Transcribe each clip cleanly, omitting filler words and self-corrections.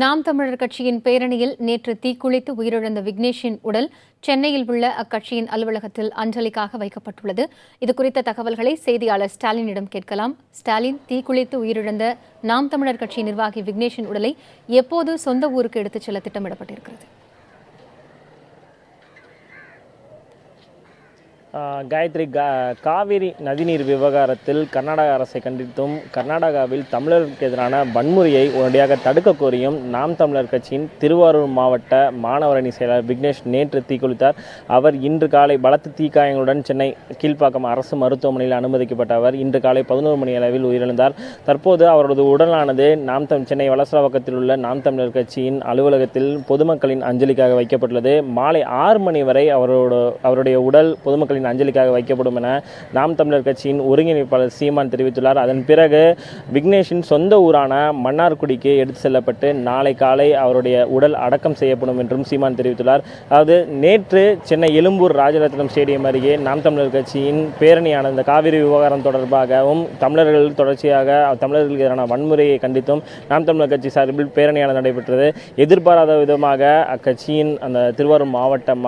நாம் தமிழர் கட்சியின் பேரணியில் நேற்று தீக்குளித்து உயிரிழந்த விக்னேஷின் உடல் சென்னையில் உள்ள அக்கட்சியின் அலுவலகத்தில் அஞ்சலிக்காக வைக்கப்பட்டுள்ளது. இதுகுறித்த தகவல்களை செய்தியாளர் ஸ்டாலினிடம் கேட்கலாம். ஸ்டாலின், தீக்குளித்து உயிரிழந்த நாம் தமிழர் கட்சி நிர்வாகி விக்னேஷின் உடலை எப்போது சொந்த ஊருக்கு எடுத்துச் செல்ல திட்டமிடப்பட்டிருக்கிறது? காயத்ரி, காவிரி நதிநீர் விவகாரத்தில் கர்நாடக அரசை கண்டித்தும் கர்நாடகாவில் தமிழருக்கு எதிரான வன்முறையை உடனடியாக தடுக்க கோரியும் நாம் தமிழர் கட்சியின் திருவாரூர் மாவட்ட மாணவரணி செயலாளர் விக்னேஷ் நேற்று தீக்குளித்தார். அவர் இன்று காலை பலத்த தீக்காயங்களுடன் சென்னை கீழ்ப்பாக்கம் அரசு மருத்துவமனையில் அனுமதிக்கப்பட்ட அவர் இன்று காலை 11 மணி அளவில் உயிரிழந்தார். தற்போது அவரது உடலானது சென்னை வலசரவாக்கத்தில் உள்ள நாம் தமிழர் கட்சியின் அலுவலகத்தில் பொதுமக்களின் அஞ்சலிக்காக வைக்கப்பட்டுள்ளது. மாலை 6 மணி வரை அவருடைய உடல் பொதுமக்களின் அஞ்சலிக்காக வைக்கப்படும் என நாம் தமிழர் கட்சியின் ஒருங்கிணைப்பாளர் சீமான் தெரிவித்துள்ளார். அதன் பிறகு விக்னேஷின் சொந்த ஊரான மன்னார்குடிக்கு எடுத்து செல்லப்பட்டு நாளை காலை அவருடைய உடல் அடக்கம் செய்யப்படும் என்றும் சீமான் தெரிவித்துள்ளார். அதாவது நேற்று சென்னை எழும்பூர் ராஜரத்னம் ஸ்டேடியம் அருகே நாம் தமிழர் கட்சியின் பேரணியான இந்த காவிரி விவகாரம் தொடர்பாகவும் தமிழர்கள் தொடர்ச்சியாக தமிழர்களுக்கு எதிரான வன்முறையை கண்டித்தும் நாம் தமிழர் கட்சி சார்பில் பேரணியானது நடைபெற்றது. எதிர்பாராத விதமாக அக்கட்சியின் அந்த திருவாரூர் மாவட்ட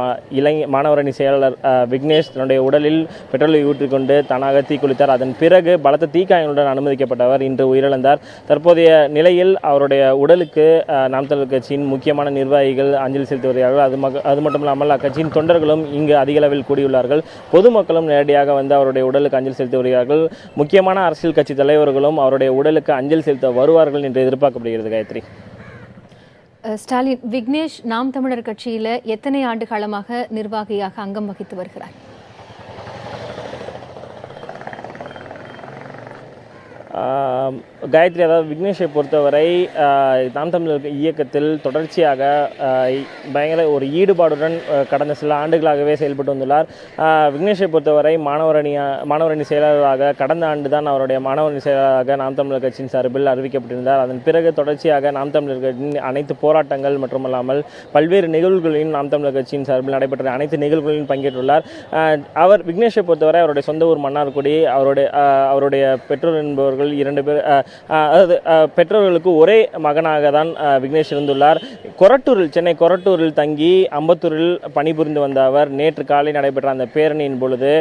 மாணவரணி செயலாளர் விக்னேஷ் தன்னுடைய உடலில் பெட்ரோலை ஊற்றிக்கொண்டு தானாக தீக்குளித்தார். அதன் பிறகு பலத்த தீக்காயங்களுடன் அனுமதிக்கப்பட்டவர் இன்று உயிரிழந்தார். தற்போதைய நிலையில் அவருடைய உடலுக்கு நாம் தமிழர் கட்சியின் முக்கியமான நிர்வாகிகள் அஞ்சலி செலுத்தி வருகிறார்கள். அது மட்டுமில்லாமல் அக்கட்சியின் தொண்டர்களும் இங்கு அதிக அளவில் கூடியுள்ளார்கள். பொதுமக்களும் நேரடியாக வந்து அவருடைய உடலுக்கு அஞ்சலி செலுத்தி வருகிறார்கள். முக்கியமான அரசியல் கட்சி தலைவர்களும் அவருடைய உடலுக்கு அஞ்சலி செலுத்த வருவார்கள் என்று எதிர்பார்க்கப்படுகிறது. காயத்ரி, ஸ்டாலின், விக்னேஷ் நாம் தமிழர் கட்சியில் எத்தனை ஆண்டு காலமாக நிர்வாகியாக அங்கம் வகித்து வருகிறார்? காயத்ரி, அதாவது விக்னேஷை பொறுத்தவரை நாம் தமிழர் இயக்கத்தில் தொடர்ச்சியாக பயங்கர ஒரு ஈடுபாடுடன் கடந்த சில ஆண்டுகளாகவே செயல்பட்டு வந்துள்ளார். விக்னேஷை பொறுத்தவரை மாணவரணி செயலாளராக கடந்த ஆண்டு தான் அவருடைய மாணவரணி செயலாளராக நாம் தமிழர் கட்சியின் சார்பில் அறிவிக்கப்பட்டிருந்தார். அதன் பிறகு தொடர்ச்சியாக நாம் தமிழர் கட்சியின் அனைத்து போராட்டங்கள் மட்டுமல்லாமல் பல்வேறு நிகழ்வுகளிலும் நாம் தமிழர் கட்சியின் சார்பில் நடைபெற்ற அனைத்து நிகழ்வுகளிலும் பங்கேற்றுள்ளார். அவர் விக்னேஷை பொறுத்தவரை அவருடைய சொந்த ஊர் மன்னார்குடி. அவருடைய பெற்றோர் என்பவர்கள் 2 பேர், அதாவது பெற்றோர்களுக்கு ஒரே மகனாக தான் விக்னேஷ் இருந்துள்ளார். சென்னை கொரட்டூரில் தங்கி அம்பத்தூரில் பணிபுரிந்து வந்த அவர் நேற்று காலை நடைபெற்ற அந்த பேரணியின் பொழுது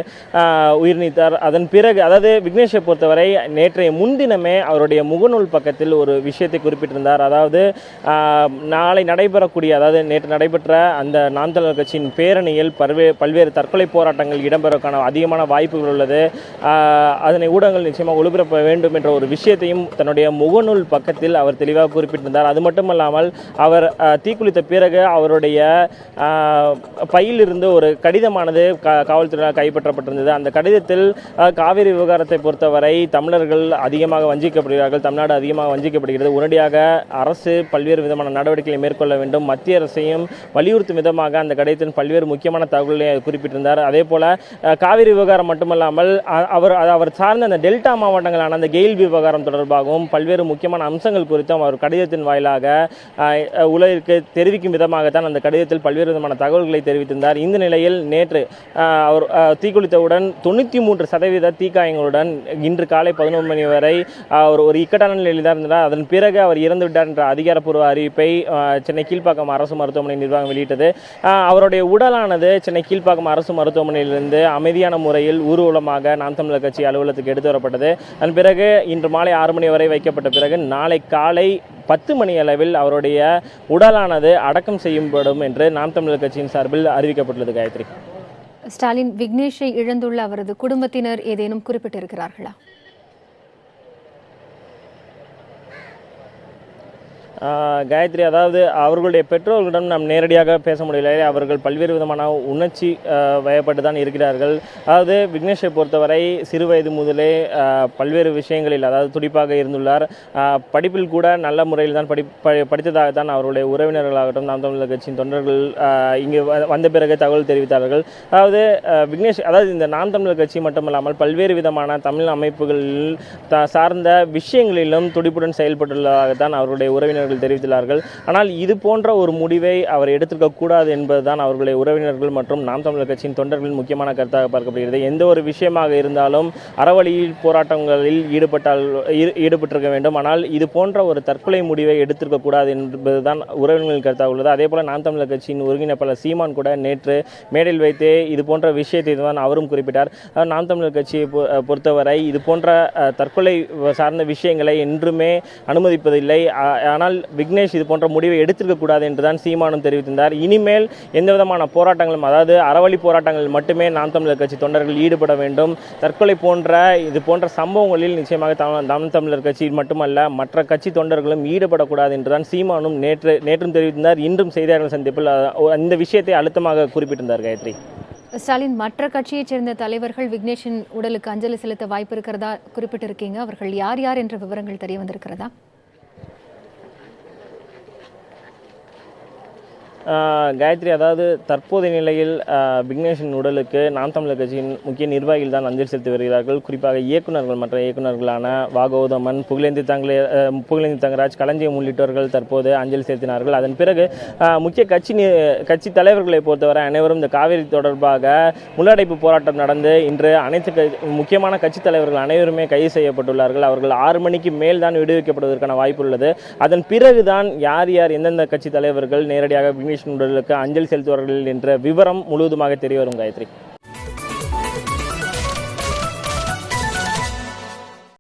உயிர் நீத்தார். அதன் பிறகு, அதாவது விக்னேஷை பொறுத்தவரை நேற்றைய முன்தினமே அவருடைய முகநூல் பக்கத்தில் ஒரு விஷயத்தை குறிப்பிட்டிருந்தார். அதாவது நாளை நடைபெறக்கூடிய, அதாவது நேற்று நடைபெற்ற அந்த நாம் தமிழர் கட்சியின் பேரணியில் பல்வேறு தற்கொலை போராட்டங்கள் இடம்பெறக்கான அதிகமான வாய்ப்புகள் உள்ளது. அதனை ஊடகங்கள் நிச்சயமாக ஒளிபரப்ப வேண்டும் என்ற ஒரு விஷயத்தையும் தன்னுடைய முகநூல் பக்கத்தில் அவர் தெளிவாக குறிப்பிட்டிருந்தார். அது மட்டுமல்லாமல் அவர் தீக்குளித்த பிறகு அவருடைய பையிலிருந்து ஒரு கடிதமானது காவல்துறையால் கைப்பற்றப்பட்டிருந்தது. அந்த கடிதத்தில் காவிரி விவகாரத்தை பொறுத்தவரை தமிழர்கள் அதிகமாக வஞ்சிக்கப்படுகிறார்கள், தமிழ்நாடு அதிகமாக வஞ்சிக்கப்படுகிறது, உடனடியாக அரசு பல்வேறு விதமான நடவடிக்கைகளை மேற்கொள்ள வேண்டும், மத்திய அரசையும் வலியுறுத்தும் விதமாக அந்த கடிதத்தின் பல்வேறு முக்கியமான தகவல்களை குறிப்பிட்டிருந்தார். அதே போல காவிரி விவகாரம் மட்டுமல்லாமல் அவர் சார்ந்த அந்த டெல்டா மாவட்டங்களான அந்த கெயில் விவகாரம் தொடர்பாகவும் பல்வேறு முக்கியமான அம்சங்கள் குறித்தும் அவர் கடிதத்தின் வாயிலாக உலகிற்கு தெரிவிக்கும் விதமாகத்தான் அந்த கடிதத்தில் பல்வேறு விதமான தகவல்களை தெரிவித்திருந்தார். இந்த நிலையில் நேற்று அவர் தீக்குளித்தவுடன் 93% தீக்காயங்களுடன் இன்று காலை 11 மணி வரை ஒரு இக்கட்டான நிலையில் தான் இருந்தார். அதன் பிறகு அவர் இறந்துவிட்டார் என்ற அதிகாரப்பூர்வ அறிவிப்பை சென்னை கீழ்ப்பாக்கம் அரசு மருத்துவமனை நிர்வாகம் வெளியிட்டது. அவருடைய உடலானது சென்னை கீழ்ப்பாக்கம் அரசு மருத்துவமனையிலிருந்து அமைதியான முறையில் ஊர்வலமாக நாம் தமிழர் கட்சி அலுவலகத்துக்கு எடுத்து வரப்பட்டது. அதன் பிறகு இன்று மாலை 6 மணி வரை வைக்கப்பட்ட பிறகு நாளை காலை 10 மணி அளவில் அவருடைய உடலானது அடக்கம் செய்யப்படும் என்று நாம் தமிழர் கட்சியின் சார்பில் அறிவிக்கப்பட்டுள்ளது. காயத்ரி, ஸ்டாலின், விக்னேஷை இழந்துள்ள அவரது குடும்பத்தினர் ஏதேனும் குறிப்பிட்டிருக்கிறார்களா? காயத்ரி, அதாவது அவர்களுடைய பெற்றோர்களிடம் நாம் நேரடியாக பேச முடியல. அவர்கள் பல்வேறு விதமான உணர்ச்சி வயப்பட்டு தான் இருக்கிறார்கள். அதாவது விக்னேஷை பொறுத்தவரை சிறு வயது முதலே பல்வேறு விஷயங்களில், அதாவது துடிப்பாக இருந்துள்ளார். படிப்பில் கூட நல்ல முறையில் தான் படித்ததாக தான் அவருடைய உறவினர்களாகட்டும் நாம் தமிழர் கட்சியின் தொண்டர்கள் இங்கு வந்த பிறகு தகவல் தெரிவித்தார்கள். அதாவது விக்னேஷ், அதாவது இந்த நாம் தமிழர் கட்சி மட்டுமல்லாமல் பல்வேறு விதமான தமிழ் அமைப்புகளில் சார்ந்த விஷயங்களிலும் துடிப்புடன் செயல்பட்டுள்ளதாகத்தான் அவருடைய உறவினர் உறவினர்கள் தெரிவித்துள்ளார்கள். ஆனால் இது போன்ற ஒரு முடிவை அவர் எடுத்திருக்கக்கூடாது என்பதுதான் அவர்களுடைய உறவினர்கள் மற்றும் நாம் தமிழர் கட்சியின் தொண்டர்களின் முக்கியமான கருத்தாக பார்க்கப்படுகிறது. எந்த ஒரு விஷயமாக இருந்தாலும் அறவழியில் போராட்டங்களில் ஈடுபட்டிருக்க வேண்டும். ஆனால் இது போன்ற ஒரு தற்கொலை முடிவை எடுத்திருக்கக்கூடாது என்பதுதான் உறவினர்களின் கருத்தாக உள்ளது. அதே போல நாம் தமிழர் கட்சியின் ஒருங்கிணைப்பாளர் சீமான் கூட நேற்று மேடையில் வைத்தே இது போன்ற விஷயத்தை தான் அவரும் குறிப்பிட்டார். நாம் தமிழர் கட்சியை பொறுத்தவரை இது போன்ற தற்கொலை சார்ந்த விஷயங்களை என்றுமே அனுமதிப்பதில்லை. ஆனால் விக்னேஷ் இது போன்ற முடிவை எடுத்திருக்கக்கூடாது என்றுதான் சீமானும் தெரிவித்திருந்தார். இனிமேல் எந்த விதமான போராட்டங்களும், அதாவது அறவழி போராட்டங்கள் மட்டுமே நாம் தமிழர் கட்சி தொண்டர்கள் ஈடுபட வேண்டும். தற்கொலை போன்ற இது போன்ற சம்பவங்களில் நிச்சயமாக நாம் தமிழர் கட்சியில் மட்டுமல்ல மற்ற கட்சி தொண்டர்களும் ஈடுபடக்கூடாது என்றுதான் சீமானும் நேற்றும் தெரிவித்திருந்தார். இன்றும் செய்தியாளர்கள் சந்திப்பில் இந்த விஷயத்தை அழுத்தமாக குறிப்பிட்டிருந்தார். காயத்ரி, ஸ்டாலின், மற்ற கட்சியைச் சேர்ந்த தலைவர்கள் விக்னேஷின் உடலுக்கு அஞ்சலி செலுத்த வாய்ப்பு இருக்கிறதா குறிப்பிட்டிருக்கீங்க. அவர்கள் யார் யார் என்ற விவரங்கள் தெரிய வந்திருக்கிறதா? காயத்ரி, அதாவது தற்போதைய நிலையில் விக்னேஷின் உடலுக்கு நாம் தமிழர் கட்சியின் முக்கிய நிர்வாகிகள் தான் அஞ்சலி செலுத்தி வருகிறார்கள். குறிப்பாக மற்ற இயக்குநர்களான வாகௌதமன், புகழேந்தி தங்கராஜ், களஞ்சியம் உள்ளிட்டவர்கள் தற்போது அஞ்சலி செலுத்தினார்கள். அதன் பிறகு முக்கிய கட்சி தலைவர்களை பொறுத்தவரை அனைவரும் இந்த காவிரி தொடர்பாக முள்ளடைப்பு போராட்டம் நடந்து இன்று அனைத்து முக்கியமான கட்சி தலைவர்கள் அனைவருமே கைது செய்யப்பட்டுள்ளார்கள். அவர்கள் 6 மணிக்கு மேல் தான் விடுவிக்கப்படுவதற்கான வாய்ப்பு உள்ளது. அதன் பிறகுதான் யார் யார் எந்தெந்த கட்சி தலைவர்கள் நேரடியாக உடலுக்கு அஞ்சலி செலுத்துவார்கள் என்ற விவரம் முழுவதுமாக தெரிய வரும். காயத்ரி.